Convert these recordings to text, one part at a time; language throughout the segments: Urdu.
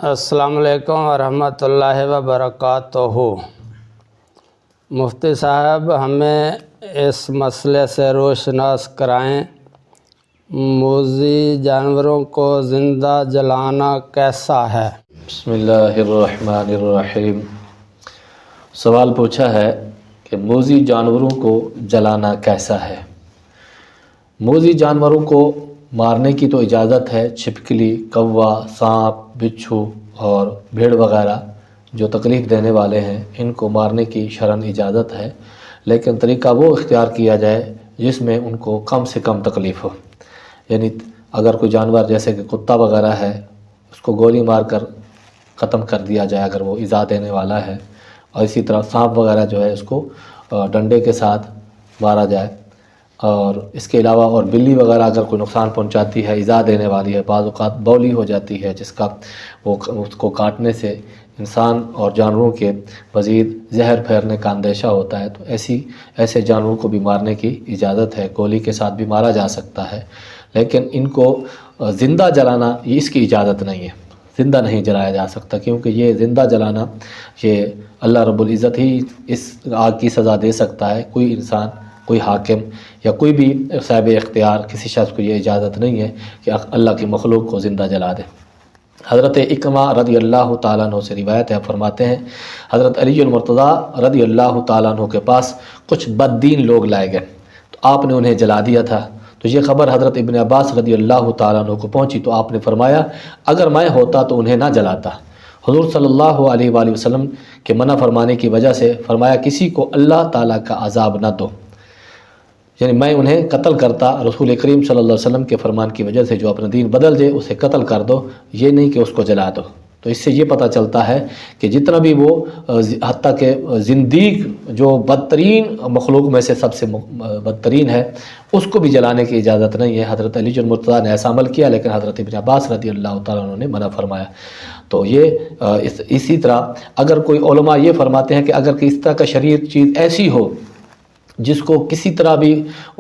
السلام علیکم ورحمۃ اللہ وبرکاتہ۔ مفتی صاحب ہمیں اس مسئلے سے روشناس کرائیں، موذی جانوروں کو زندہ جلانا کیسا ہے؟ بسم اللہ الرحمن الرحیم۔ سوال پوچھا ہے کہ موذی جانوروں کو جلانا کیسا ہے۔ موذی جانوروں کو مارنے کی تو اجازت ہے، چھپکلی، کوا، سانپ، بچھو اور بھیڑ وغیرہ جو تکلیف دینے والے ہیں ان کو مارنے کی شرعاً اجازت ہے، لیکن طریقہ وہ اختیار کیا جائے جس میں ان کو کم سے کم تکلیف ہو۔ یعنی اگر کوئی جانور جیسے کہ کتا وغیرہ ہے اس کو گولی مار کر ختم کر دیا جائے اگر وہ ایذا دینے والا ہے، اور اسی طرح سانپ وغیرہ جو ہے اس کو ڈنڈے کے ساتھ مارا جائے، اور اس کے علاوہ اور بلی وغیرہ اگر کوئی نقصان پہنچاتی ہے، ایذا دینے والی ہے، بعض اوقات بولی ہو جاتی ہے جس کا اس کو کاٹنے سے انسان اور جانوروں کے مزید زہر پھیلنے کا اندیشہ ہوتا ہے، تو ایسے جانوروں کو بھی مارنے کی اجازت ہے، گولی کے ساتھ بھی مارا جا سکتا ہے، لیکن ان کو زندہ جلانا اس کی اجازت نہیں ہے، زندہ نہیں جلایا جا سکتا، کیونکہ یہ زندہ جلانا یہ اللہ رب العزت ہی اس آگ کی سزا دے سکتا ہے۔ کوئی انسان، کوئی حاکم یا کوئی بھی صاحب اختیار کسی شخص کو یہ اجازت نہیں ہے کہ اللہ کی مخلوق کو زندہ جلا دے۔ حضرت اکرمہ رضی اللہ تعالیٰ عنہ سے روایت ہے، فرماتے ہیں حضرت علی المرتضیٰ رضی اللہ تعالیٰ عنہ کے پاس کچھ بددین لوگ لائے گئے تو آپ نے انہیں جلا دیا تھا، تو یہ خبر حضرت ابن عباس رضی اللہ تعالیٰ عنہ کو پہنچی تو آپ نے فرمایا اگر میں ہوتا تو انہیں نہ جلاتا۔ حضور صلی اللہ علیہ وآلہ وسلم کے منع فرمانے کی وجہ سے فرمایا کسی کو اللہ تعالیٰ کا عذاب نہ دو، یعنی میں انہیں قتل کرتا، رسول کریم صلی اللہ علیہ وسلم کے فرمان کی وجہ سے جو اپنا دین بدل دے اسے قتل کر دو، یہ نہیں کہ اس کو جلا دو۔ تو اس سے یہ پتہ چلتا ہے کہ جتنا بھی وہ حتیٰ کہ زندیق جو بدترین مخلوق میں سے سب سے بدترین ہے اس کو بھی جلانے کی اجازت نہیں ہے۔ حضرت علی المرتضیٰ نے ایسا عمل کیا، لیکن حضرت ابن عباس رضی اللہ تعالیٰ عنہ نے منع فرمایا۔ تو یہ اسی طرح اگر کوئی علماء یہ فرماتے ہیں کہ اگر کسی طرح کا شرعی چیز ایسی ہو جس کو کسی طرح بھی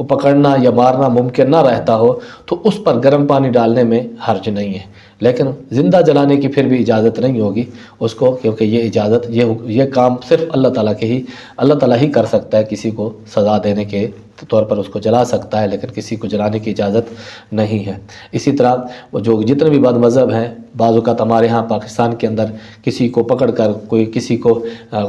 پکڑنا یا مارنا ممکن نہ رہتا ہو تو اس پر گرم پانی ڈالنے میں حرج نہیں ہے، لیکن زندہ جلانے کی پھر بھی اجازت نہیں ہوگی اس کو، کیونکہ یہ اجازت یہ کام صرف اللہ تعالیٰ ہی کر سکتا ہے، کسی کو سزا دینے کے طور پر اس کو جلا سکتا ہے، لیکن کسی کو جلانے کی اجازت نہیں ہے۔ اسی طرح وہ جو جتنے بھی بد مذہب ہیں، بعض اوقات ہمارے ہاں پاکستان کے اندر کسی کو پکڑ کر کوئی کسی کو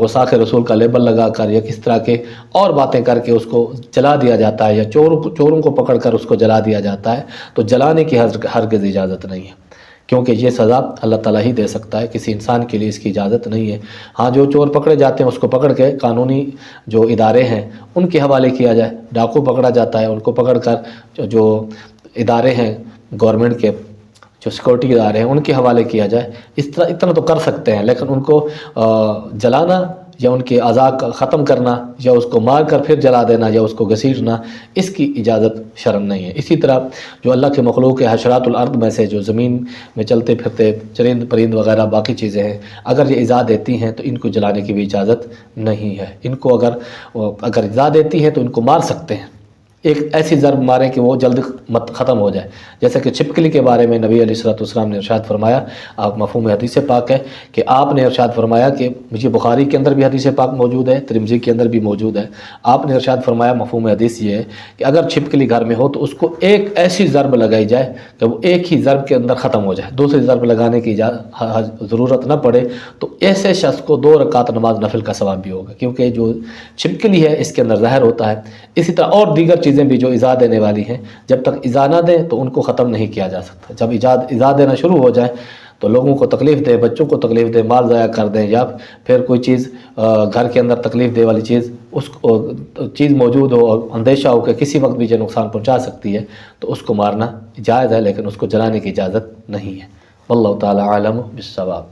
غساخ رسول کا لیبل لگا کر یا کس طرح کے اور باتیں کر کے اس کو جلا دیا جاتا ہے، یا چوروں کو پکڑ کر اس کو جلا دیا جاتا ہے، تو جلانے کی ہرگز اجازت نہیں ہے، کیونکہ یہ سزا اللہ تعالیٰ ہی دے سکتا ہے، کسی انسان کے لیے اس کی اجازت نہیں ہے۔ ہاں جو چور پکڑے جاتے ہیں اس کو پکڑ کے قانونی جو ادارے ہیں ان کے حوالے کیا جائے، ڈاکو پکڑا جاتا ہے ان کو پکڑ کر جو ادارے ہیں گورنمنٹ کے جو سیکورٹی ادارے ہیں ان کے حوالے کیا جائے، اس طرح اتنا تو کر سکتے ہیں، لیکن ان کو جلانا یا ان کے اعضاء ختم کرنا یا اس کو مار کر پھر جلا دینا یا اس کو گھسیٹنا، اس کی اجازت شرعاً نہیں ہے۔ اسی طرح جو اللہ کے مخلوق ہے حشرات الارض میں سے جو زمین میں چلتے پھرتے چرند پرند وغیرہ باقی چیزیں ہیں، اگر یہ ایذا دیتی ہیں تو ان کو جلانے کی بھی اجازت نہیں ہے۔ ان کو اگر ایذا دیتی ہیں تو ان کو مار سکتے ہیں، ایک ایسی ضرب ماریں کہ وہ جلد ختم ہو جائے، جیسے کہ چھپکلی کے بارے میں نبی علیہ السلام نے ارشاد فرمایا، آپ مفہوم حدیث پاک ہے کہ آپ نے ارشاد فرمایا کہ مجھے بخاری کے اندر بھی حدیث پاک موجود ہے، ترمذی کے اندر بھی موجود ہے، آپ نے ارشاد فرمایا مفہوم حدیث یہ ہے کہ اگر چھپکلی گھر میں ہو تو اس کو ایک ایسی ضرب لگائی جائے کہ وہ ایک ہی ضرب کے اندر ختم ہو جائے، دوسری ضرب لگانے کی ضرورت نہ پڑے، تو ایسے شخص کو 2 رکعت نماز نفل کا ثواب بھی ہوگا، کیونکہ جو چھپکلی ہے اس کے اندر زہر ہوتا ہے۔ اسی طرح اور دیگر چیزیں بھی جو ایذا دینے والی ہیں جب تک ایذا نہ دیں تو ان کو ختم نہیں کیا جا سکتا، جب ایذا دینا شروع ہو جائے تو لوگوں کو تکلیف دے، بچوں کو تکلیف دے، مال ضائع کر دیں، یا پھر کوئی چیز گھر کے اندر تکلیف دے والی چیز اس کو چیز موجود ہو اور اندیشہ ہو کہ کسی وقت بھی جو نقصان پہنچا سکتی ہے تو اس کو مارنا جائز ہے، لیکن اس کو جلانے کی اجازت نہیں ہے۔ واللہ تعالی عالم بالصواب۔